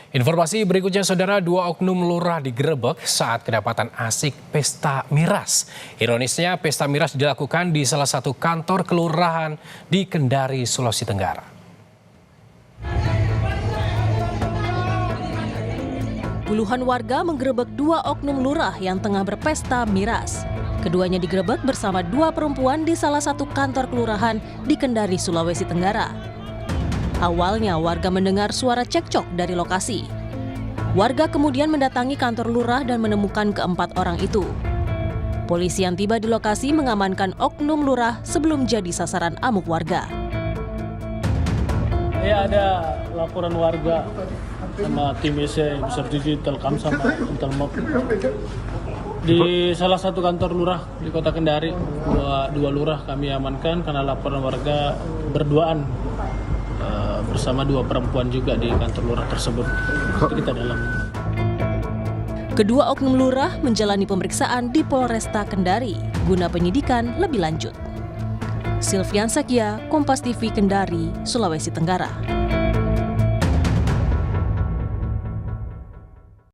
Informasi berikutnya, saudara, dua oknum lurah digerebek saat kedapatan asik pesta miras. Ironisnya, pesta miras dilakukan di salah satu kantor kelurahan di Kendari, Sulawesi Tenggara. Puluhan warga menggerebek dua oknum lurah yang tengah berpesta miras. Keduanya digerebek bersama dua perempuan di salah satu kantor kelurahan di Kendari, Sulawesi Tenggara. Awalnya warga mendengar suara cekcok dari lokasi. Warga kemudian mendatangi kantor lurah dan menemukan keempat orang itu. Polisi yang tiba di lokasi mengamankan oknum lurah sebelum jadi sasaran amuk warga. Ya, ada laporan warga sama tim ESE besar di Telkom sama Telmop di salah satu kantor lurah di Kota Kendari. Dua lurah kami amankan karena laporan warga berduaan bersama dua perempuan juga di kantor lurah tersebut. Itu kita dalam. Kedua oknum lurah menjalani pemeriksaan di Polresta Kendari guna penyidikan lebih lanjut. Silvian Sakia, Kompas TV Kendari, Sulawesi Tenggara.